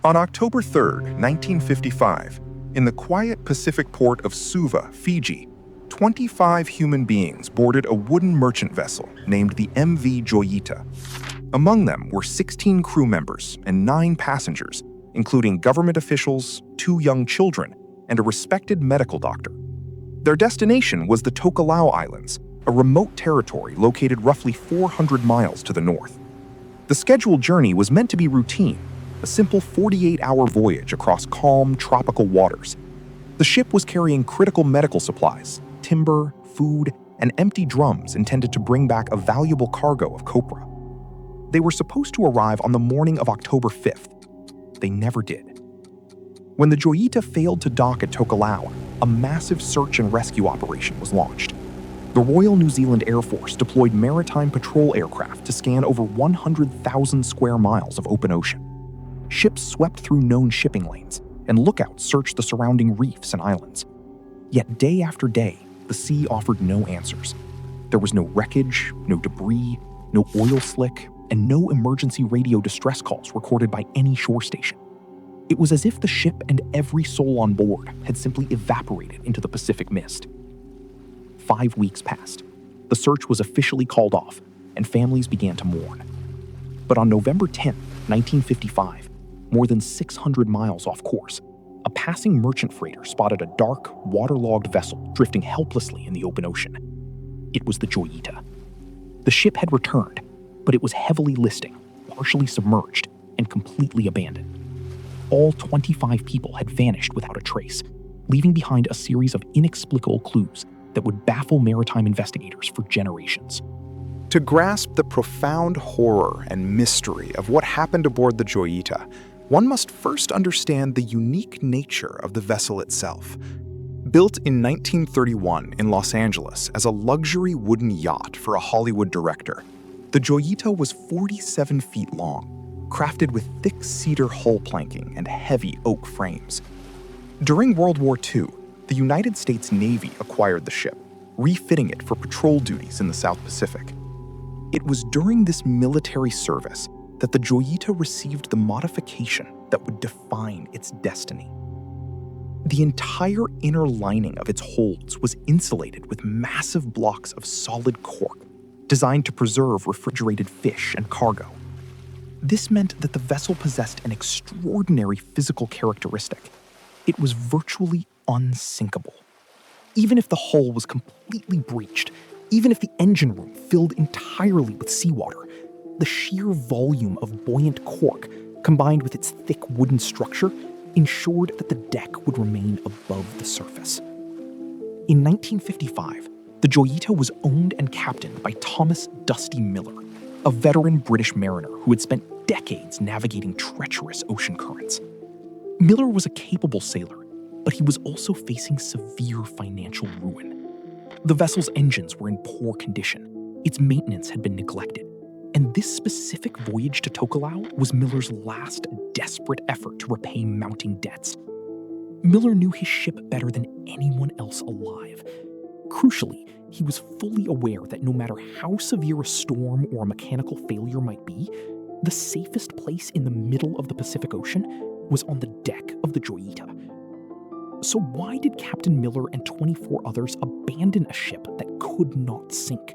On October 3, 1955, in the quiet Pacific port of Suva, Fiji, 25 human beings boarded a wooden merchant vessel named the MV Joyita. Among them were 16 crew members and 9 passengers, including government officials, 2 young children, and a respected medical doctor. Their destination was the Tokelau Islands, a remote territory located roughly 400 miles to the north. The scheduled journey was meant to be routine, a simple 48-hour voyage across calm, tropical waters. The ship was carrying critical medical supplies, timber, food, and empty drums intended to bring back a valuable cargo of copra. They were supposed to arrive on the morning of October 5th. They never did. When the Joyita failed to dock at Tokelau, a massive search and rescue operation was launched. The Royal New Zealand Air Force deployed maritime patrol aircraft to scan over 100,000 square miles of open ocean. Ships swept through known shipping lanes, and lookouts searched the surrounding reefs and islands. Yet day after day, the sea offered no answers. There was no wreckage, no debris, no oil slick, and no emergency radio distress calls recorded by any shore station. It was as if the ship and every soul on board had simply evaporated into the Pacific mist. 5 weeks passed. The search was officially called off, and families began to mourn. But on November 10, 1955, more than 600 miles off course, a passing merchant freighter spotted a dark, waterlogged vessel drifting helplessly in the open ocean. It was the Joyita. The ship had returned, but it was heavily listing, partially submerged, and completely abandoned. All 25 people had vanished without a trace, leaving behind a series of inexplicable clues that would baffle maritime investigators for generations. To grasp the profound horror and mystery of what happened aboard the Joyita, one must first understand the unique nature of the vessel itself. Built in 1931 in Los Angeles as a luxury wooden yacht for a Hollywood director, the Joyita was 47 feet long, crafted with thick cedar hull planking and heavy oak frames. During World War II, the United States Navy acquired the ship, refitting it for patrol duties in the South Pacific. It was during this military service that the Joyita received the modification that would define its destiny. The entire inner lining of its holds was insulated with massive blocks of solid cork designed to preserve refrigerated fish and cargo. This meant that the vessel possessed an extraordinary physical characteristic. It was virtually unsinkable. Even if the hull was completely breached, even if the engine room filled entirely with seawater, the sheer volume of buoyant cork, combined with its thick wooden structure, ensured that the deck would remain above the surface. In 1955, the Joyita was owned and captained by Thomas Dusty Miller, a veteran British mariner who had spent decades navigating treacherous ocean currents. Miller was a capable sailor, but he was also facing severe financial ruin. The vessel's engines were in poor condition, its maintenance had been neglected, and this specific voyage to Tokelau was Miller's last desperate effort to repay mounting debts. Miller knew his ship better than anyone else alive. Crucially, he was fully aware that no matter how severe a storm or a mechanical failure might be, the safest place in the middle of the Pacific Ocean was on the deck of the Joyita. So why did Captain Miller and 24 others abandon a ship that could not sink?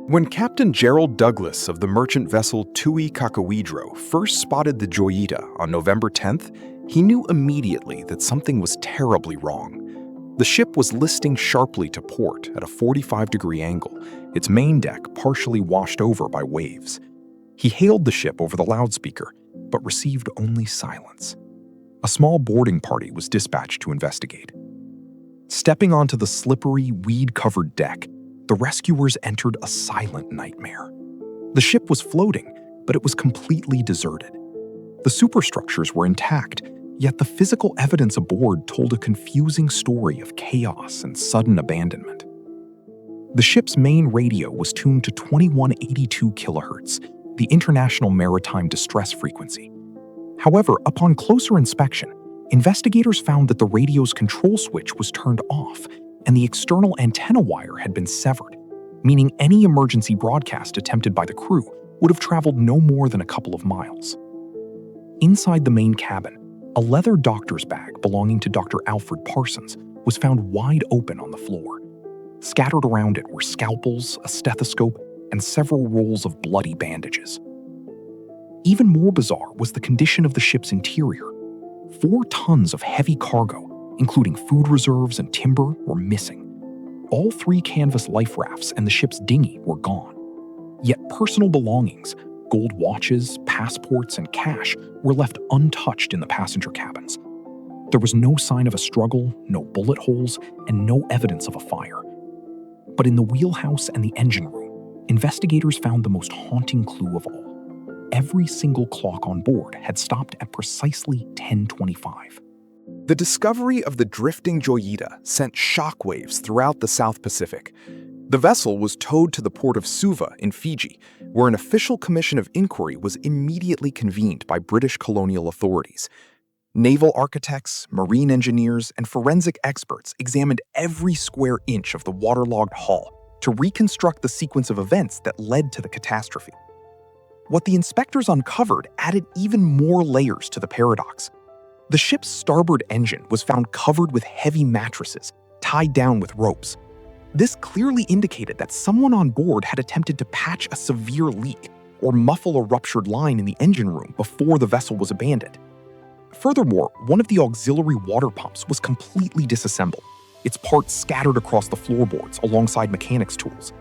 When Captain Gerald Douglas of the merchant vessel Tui Kakawidro first spotted the Joyita on November 10th, he knew immediately that something was terribly wrong. The ship was listing sharply to port at a 45-degree angle, its main deck partially washed over by waves. He hailed the ship over the loudspeaker, but received only silence. A small boarding party was dispatched to investigate. Stepping onto the slippery, weed-covered deck, the rescuers entered a silent nightmare. The ship was floating, but it was completely deserted. The superstructures were intact, yet the physical evidence aboard told a confusing story of chaos and sudden abandonment. The ship's main radio was tuned to 2182 kilohertz, the International Maritime Distress Frequency. However, upon closer inspection, investigators found that the radio's control switch was turned off and the external antenna wire had been severed, meaning any emergency broadcast attempted by the crew would have traveled no more than a couple of miles. Inside the main cabin, a leather doctor's bag belonging to Dr. Alfred Parsons was found wide open on the floor. Scattered around it were scalpels, a stethoscope, and several rolls of bloody bandages. Even more bizarre was the condition of the ship's interior. 4 tons of heavy cargo, including food reserves and timber, were missing. All 3 canvas life rafts and the ship's dinghy were gone. Yet personal belongings, gold watches, passports, and cash were left untouched in the passenger cabins. There was no sign of a struggle, no bullet holes, and no evidence of a fire. But in the wheelhouse and the engine room, investigators found the most haunting clue of all. Every single clock on board had stopped at precisely 10:25. The discovery of the drifting Joyita sent shockwaves throughout the South Pacific. The vessel was towed to the port of Suva in Fiji, where an official commission of inquiry was immediately convened by British colonial authorities. Naval architects, marine engineers, and forensic experts examined every square inch of the waterlogged hull to reconstruct the sequence of events that led to the catastrophe. What the inspectors uncovered added even more layers to the paradox. The ship's starboard engine was found covered with heavy mattresses, tied down with ropes. This clearly indicated that someone on board had attempted to patch a severe leak or muffle a ruptured line in the engine room before the vessel was abandoned. Furthermore, one of the auxiliary water pumps was completely disassembled, its parts scattered across the floorboards alongside mechanics' tools.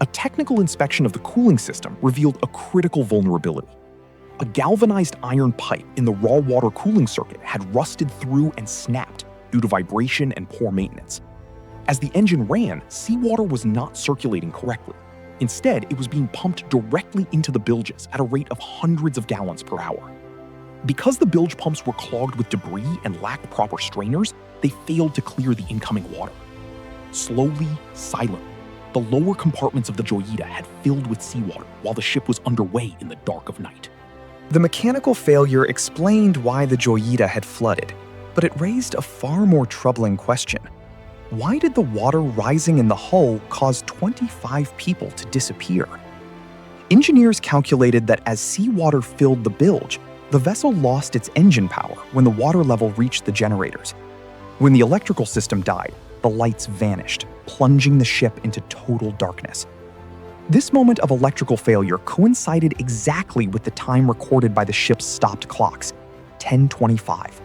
A technical inspection of the cooling system revealed a critical vulnerability. A galvanized iron pipe in the raw water cooling circuit had rusted through and snapped due to vibration and poor maintenance. As the engine ran, seawater was not circulating correctly. Instead, it was being pumped directly into the bilges at a rate of hundreds of gallons per hour. Because the bilge pumps were clogged with debris and lacked proper strainers, they failed to clear the incoming water. Slowly, silently, the lower compartments of the Joyita had filled with seawater while the ship was underway in the dark of night. The mechanical failure explained why the Joyita had flooded, but it raised a far more troubling question. Why did the water rising in the hull cause 25 people to disappear? Engineers calculated that as seawater filled the bilge, the vessel lost its engine power when the water level reached the generators. When the electrical system died, the lights vanished, plunging the ship into total darkness. This moment of electrical failure coincided exactly with the time recorded by the ship's stopped clocks, 10:25.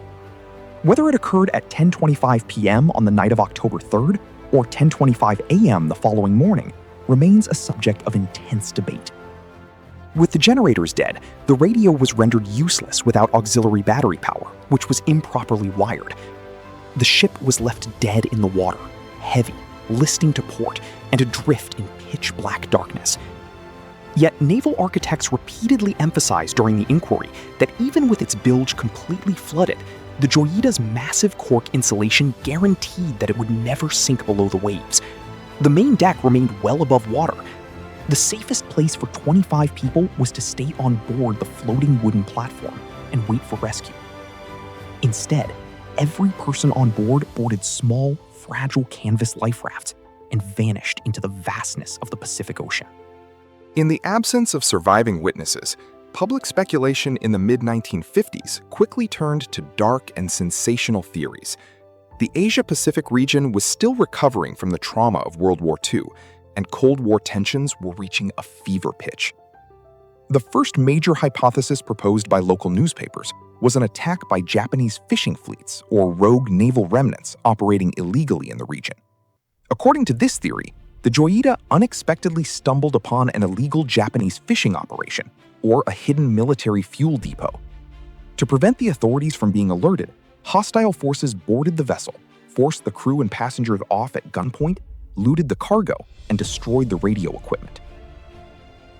Whether it occurred at 10:25 p.m. on the night of October 3rd or 10:25 a.m. the following morning remains a subject of intense debate. With the generators dead, the radio was rendered useless without auxiliary battery power, which was improperly wired. The ship was left dead in the water, heavy, listing to port, and adrift in pitch-black darkness. Yet naval architects repeatedly emphasized during the inquiry that even with its bilge completely flooded, the Joyita's massive cork insulation guaranteed that it would never sink below the waves. The main deck remained well above water. The safest place for 25 people was to stay on board the floating wooden platform and wait for rescue. Instead, every person on board boarded small, fragile canvas life rafts and vanished into the vastness of the Pacific Ocean. In the absence of surviving witnesses, public speculation in the mid-1950s quickly turned to dark and sensational theories. The Asia-Pacific region was still recovering from the trauma of World War II, and Cold War tensions were reaching a fever pitch. The first major hypothesis proposed by local newspapers was an attack by Japanese fishing fleets or rogue naval remnants operating illegally in the region. According to this theory, the Joyita unexpectedly stumbled upon an illegal Japanese fishing operation or a hidden military fuel depot. To prevent the authorities from being alerted, hostile forces boarded the vessel, forced the crew and passengers off at gunpoint, looted the cargo, and destroyed the radio equipment.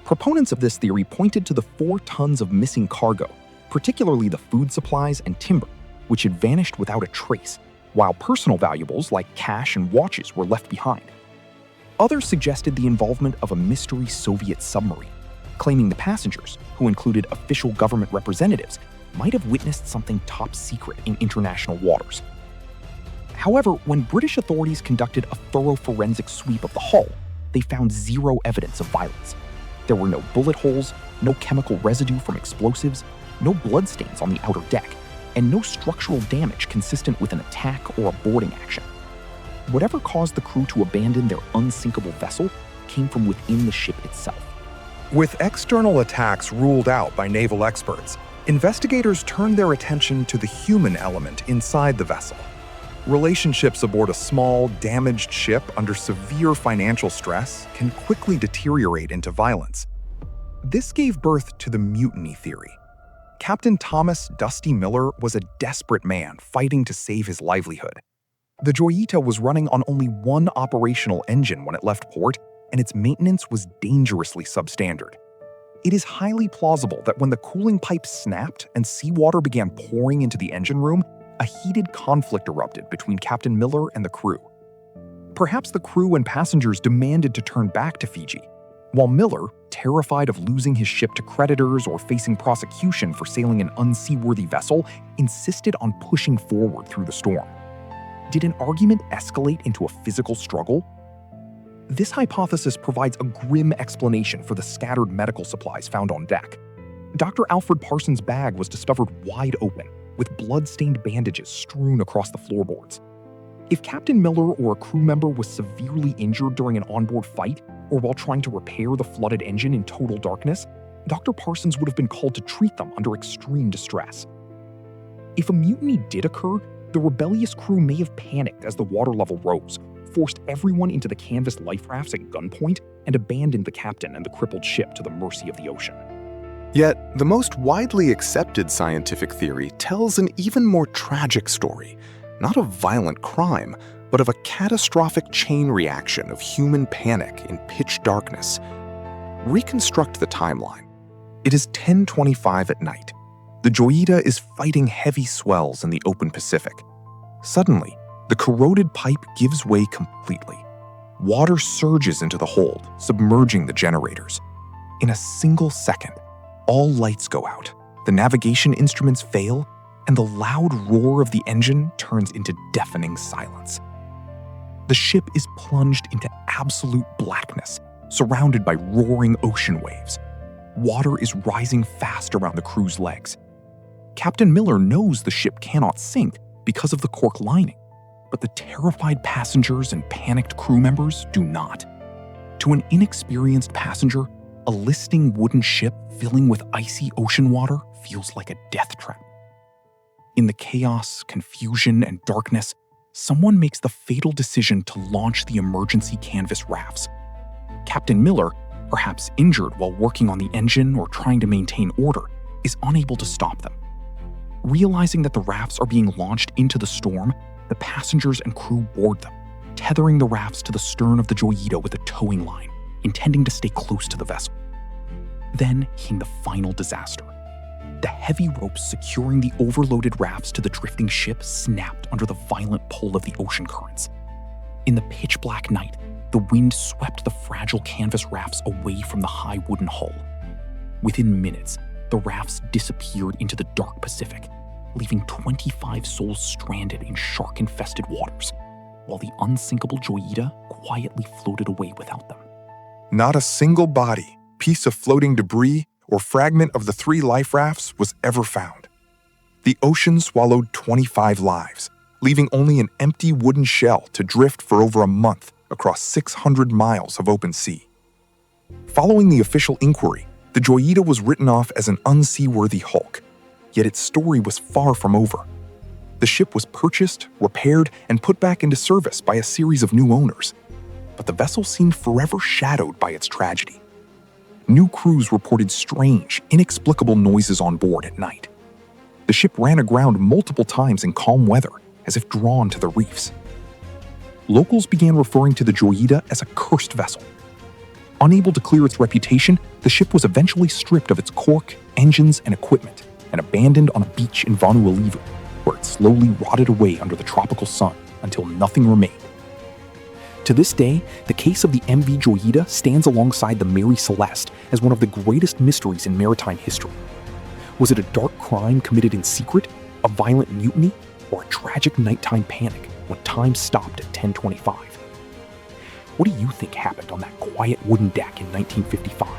Proponents of this theory pointed to the 4 tons of missing cargo, particularly the food supplies and timber, which had vanished without a trace, while personal valuables like cash and watches were left behind. Others suggested the involvement of a mystery Soviet submarine, claiming the passengers, who included official government representatives, might have witnessed something top secret in international waters. However, when British authorities conducted a thorough forensic sweep of the hull, they found zero evidence of violence. There were no bullet holes, no chemical residue from explosives, no bloodstains on the outer deck, and no structural damage consistent with an attack or a boarding action. Whatever caused the crew to abandon their unsinkable vessel came from within the ship itself. With external attacks ruled out by naval experts, investigators turned their attention to the human element inside the vessel. Relationships aboard a small, damaged ship under severe financial stress can quickly deteriorate into violence. This gave birth to the mutiny theory. Captain Thomas "Dusty" Miller was a desperate man fighting to save his livelihood. The Joyita was running on only one operational engine when it left port, and its maintenance was dangerously substandard. It is highly plausible that when the cooling pipe snapped and seawater began pouring into the engine room, a heated conflict erupted between Captain Miller and the crew. Perhaps the crew and passengers demanded to turn back to Fiji, while Miller, terrified of losing his ship to creditors or facing prosecution for sailing an unseaworthy vessel, insisted on pushing forward through the storm. Did an argument escalate into a physical struggle? This hypothesis provides a grim explanation for the scattered medical supplies found on deck. Dr. Alfred Parsons' bag was discovered wide open, with blood-stained bandages strewn across the floorboards. If Captain Miller or a crew member was severely injured during an onboard fight or while trying to repair the flooded engine in total darkness, Dr. Parsons would have been called to treat them under extreme distress. If a mutiny did occur, the rebellious crew may have panicked as the water level rose, forced everyone into the canvas life rafts at gunpoint, and abandoned the captain and the crippled ship to the mercy of the ocean. Yet, the most widely accepted scientific theory tells an even more tragic story, not of violent crime, but of a catastrophic chain reaction of human panic in pitch darkness. Reconstruct the timeline. It is 10:25 at night. The Joyita is fighting heavy swells in the open Pacific. Suddenly, the corroded pipe gives way completely. Water surges into the hold, submerging the generators. In a single second, all lights go out, the navigation instruments fail, and the loud roar of the engine turns into deafening silence. The ship is plunged into absolute blackness, surrounded by roaring ocean waves. Water is rising fast around the crew's legs. Captain Miller knows the ship cannot sink because of the cork lining, but the terrified passengers and panicked crew members do not. To an inexperienced passenger, a listing wooden ship filling with icy ocean water feels like a death trap. In the chaos, confusion, and darkness, someone makes the fatal decision to launch the emergency canvas rafts. Captain Miller, perhaps injured while working on the engine or trying to maintain order, is unable to stop them. Realizing that the rafts are being launched into the storm, the passengers and crew board them, tethering the rafts to the stern of the Joyita with a towing line, intending to stay close to the vessel. Then came the final disaster. The heavy ropes securing the overloaded rafts to the drifting ship snapped under the violent pull of the ocean currents. In the pitch-black night, the wind swept the fragile canvas rafts away from the high wooden hull. Within minutes, the rafts disappeared into the dark Pacific, leaving 25 souls stranded in shark-infested waters, while the unsinkable Joyita quietly floated away without them. Not a single body, piece of floating debris, or fragment of the 3 life rafts was ever found. The ocean swallowed 25 lives, leaving only an empty wooden shell to drift for over a month across 600 miles of open sea. Following the official inquiry, the Joyita was written off as an unseaworthy hulk, yet its story was far from over. The ship was purchased, repaired, and put back into service by a series of new owners, but the vessel seemed forever shadowed by its tragedy. New crews reported strange, inexplicable noises on board at night. The ship ran aground multiple times in calm weather, as if drawn to the reefs. Locals began referring to the Joyita as a cursed vessel. Unable to clear its reputation, the ship was eventually stripped of its cork, engines, and equipment, and abandoned on a beach in Vanuatu, where it slowly rotted away under the tropical sun until nothing remained. To this day, the case of the MV Joyita stands alongside the Mary Celeste as one of the greatest mysteries in maritime history. Was it a dark crime committed in secret, a violent mutiny, or a tragic nighttime panic when time stopped at 10:25? What do you think happened on that quiet wooden deck in 1955?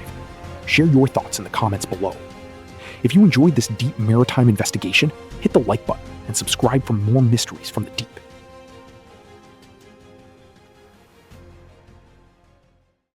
Share your thoughts in the comments below. If you enjoyed this deep maritime investigation, hit the like button and subscribe for more mysteries from the deep.